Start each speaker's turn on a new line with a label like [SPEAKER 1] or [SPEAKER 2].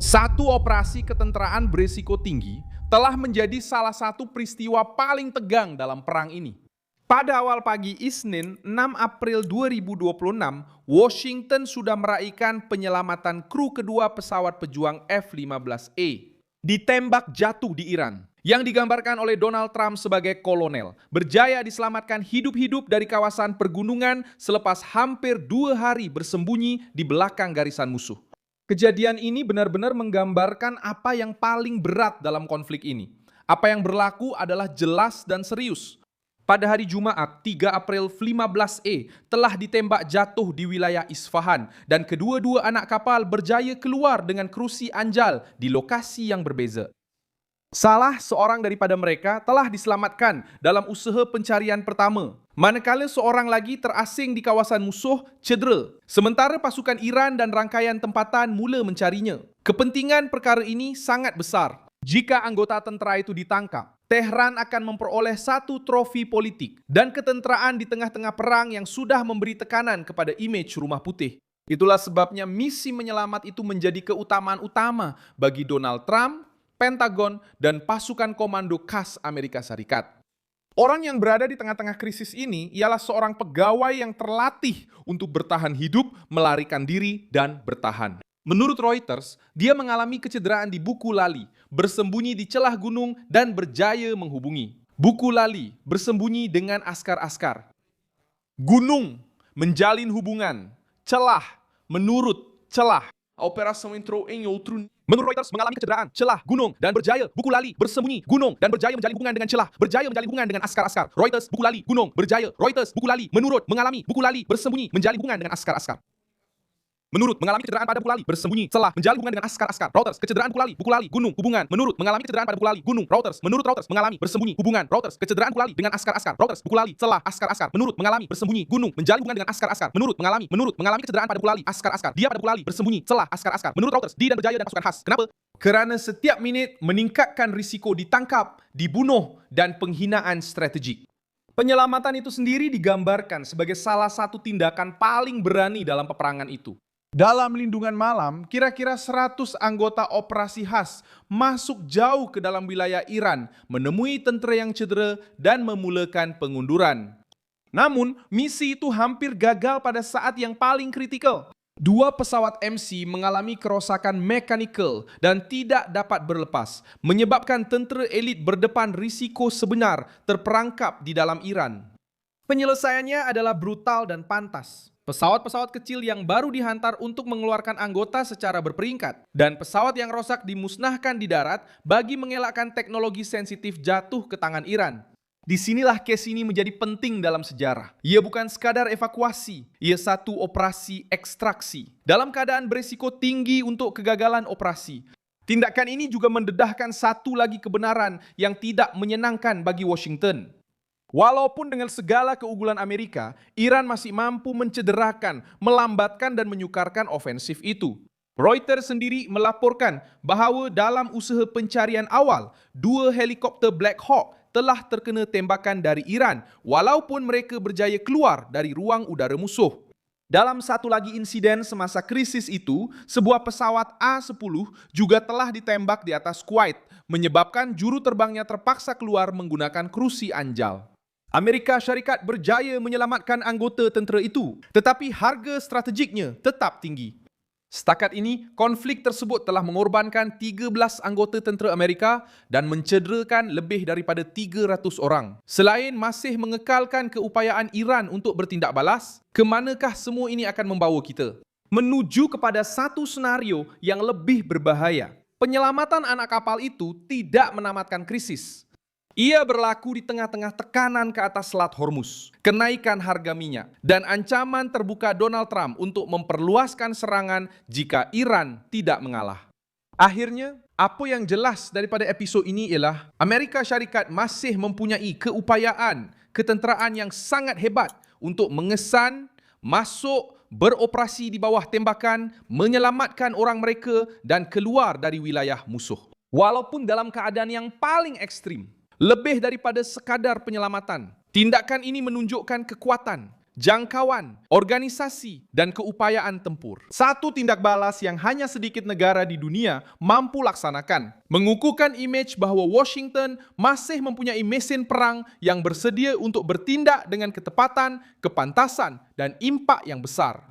[SPEAKER 1] Satu operasi ketenteraan berisiko tinggi telah menjadi salah satu peristiwa paling tegang dalam perang ini. Pada awal pagi Isnin, 6 April 2026, Washington sudah meraihkan penyelamatan kru kedua pesawat pejuang F-15A. Ditembak jatuh di Iran, yang digambarkan oleh Donald Trump sebagai kolonel, berjaya diselamatkan hidup-hidup dari kawasan pergunungan selepas hampir 2 hari bersembunyi di belakang garisan musuh. Kejadian ini benar-benar menggambarkan apa yang paling berat dalam konflik ini. Apa yang berlaku adalah jelas dan serius. Pada hari Jumat, 3 April 15E telah ditembak jatuh di wilayah Isfahan dan kedua-dua anak kapal berjaya keluar dengan krusi Anjal di lokasi yang berbeza. Salah seorang daripada mereka telah diselamatkan dalam usaha pencarian pertama, manakala seorang lagi terasing di kawasan musuh cedera, sementara pasukan Iran dan rangkaian tempatan mula mencarinya. Kepentingan perkara ini sangat besar. Jika anggota tentera itu ditangkap, Tehran akan memperoleh satu trofi politik dan ketenteraan di tengah-tengah perang yang sudah memberi tekanan kepada imej Rumah Putih. Itulah sebabnya misi menyelamat itu menjadi keutamaan utama bagi Donald Trump, Pentagon, dan pasukan komando khas Amerika Serikat. Orang yang berada di tengah-tengah krisis ini ialah seorang pegawai yang terlatih untuk bertahan hidup, melarikan diri, dan bertahan. Menurut Reuters, dia mengalami kecederaan di Buku Lali, bersembunyi di celah gunung, dan berjaya menghubungi. Buku Lali bersembunyi dengan askar-askar. Gunung menjalin hubungan. Celah menurut celah. A operação entrou em outro. Menurut Reuters, mengalami kecederaan, celah, gunung, dan berjaya. Buku Lali bersembunyi, gunung, dan berjaya menjalin hubungan dengan celah, berjaya menjalin hubungan dengan askar-askar. Reuters, Buku Lali, gunung, berjaya. Reuters, Buku Lali, menurut, mengalami, Buku Lali, bersembunyi, menjalin hubungan dengan askar-askar. Menurut, mengalami kecederaan pada Buku Lali, bersembunyi, celah, menjalin hubungan dengan askar-askar. Reuters, kecederaan Buku Lali, gunung, hubungan. Menurut, mengalami kecederaan pada Buku Lali, gunung. Reuters, menurut Reuters, mengalami, bersembunyi, hubungan. Reuters, kecederaan Buku Lali dengan askar-askar. Reuters, Buku Lali, celah, askar-askar. Menurut, mengalami, bersembunyi, gunung, menjalin hubungan dengan askar-askar. Menurut, mengalami kecederaan pada Buku Lali, askar-askar. Dia pada Buku Lali, bersembunyi, celah, askar-askar. Menurut Reuters, di dan berjaya dan pasukan khas. Kenapa? Kerana setiap minit meningkatkan risiko ditangkap, dibunuh, dan penghinaan strategik. Penyelamatan itu sendiri digambarkan sebagai salah satu tindakan paling berani dalam peperangan itu. Dalam lindungan malam, kira-kira 100 anggota operasi khas masuk jauh ke dalam wilayah Iran, menemui tentera yang cedera dan memulakan pengunduran. Namun, misi itu hampir gagal pada saat yang paling kritikal. 2 pesawat MC mengalami kerosakan mekanikal dan tidak dapat berlepas, menyebabkan tentera elit berdepan risiko sebenar terperangkap di dalam Iran. Penyelesaiannya adalah brutal dan pantas. Pesawat-pesawat kecil yang baru dihantar untuk mengeluarkan anggota secara berperingkat, dan pesawat yang rosak dimusnahkan di darat bagi mengelakkan teknologi sensitif jatuh ke tangan Iran. Disinilah case ini menjadi penting dalam sejarah. Ia bukan sekadar evakuasi, ia satu operasi ekstraksi. Dalam keadaan berisiko tinggi untuk kegagalan operasi, tindakan ini juga mendedahkan satu lagi kebenaran yang tidak menyenangkan bagi Washington. Walaupun dengan segala keunggulan Amerika, Iran masih mampu mencederakan, melambatkan dan menyukarkan ofensif itu. Reuters sendiri melaporkan bahawa dalam usaha pencarian awal, 2 helikopter Black Hawk telah terkena tembakan dari Iran walaupun mereka berjaya keluar dari ruang udara musuh. Dalam satu lagi insiden semasa krisis itu, sebuah pesawat A-10 juga telah ditembak di atas Kuwait, menyebabkan juru terbangnya terpaksa keluar menggunakan krusi Anjal. Amerika Syarikat berjaya menyelamatkan anggota tentera itu, tetapi harga strategiknya tetap tinggi. Setakat ini, konflik tersebut telah mengorbankan 13 anggota tentera Amerika dan mencederakan lebih daripada 300 orang. Selain masih mengekalkan keupayaan Iran untuk bertindak balas, ke manakah semua ini akan membawa kita? Menuju kepada satu senario yang lebih berbahaya. Penyelamatan anak kapal itu tidak menamatkan krisis. Ia berlaku di tengah-tengah tekanan ke atas Selat Hormuz, kenaikan harga minyak, dan ancaman terbuka Donald Trump untuk memperluaskan serangan jika Iran tidak mengalah. Akhirnya, apa yang jelas daripada episod ini ialah Amerika Syarikat masih mempunyai keupayaan, ketenteraan yang sangat hebat untuk mengesan, masuk, beroperasi di bawah tembakan, menyelamatkan orang mereka dan keluar dari wilayah musuh. Walaupun dalam keadaan yang paling ekstrim, lebih daripada sekadar penyelamatan, tindakan ini menunjukkan kekuatan, jangkauan, organisasi, dan keupayaan tempur. Satu tindak balas yang hanya sedikit negara di dunia mampu laksanakan. Mengukuhkan image bahwa Washington masih mempunyai mesin perang yang bersedia untuk bertindak dengan ketepatan, kepantasan, dan impak yang besar.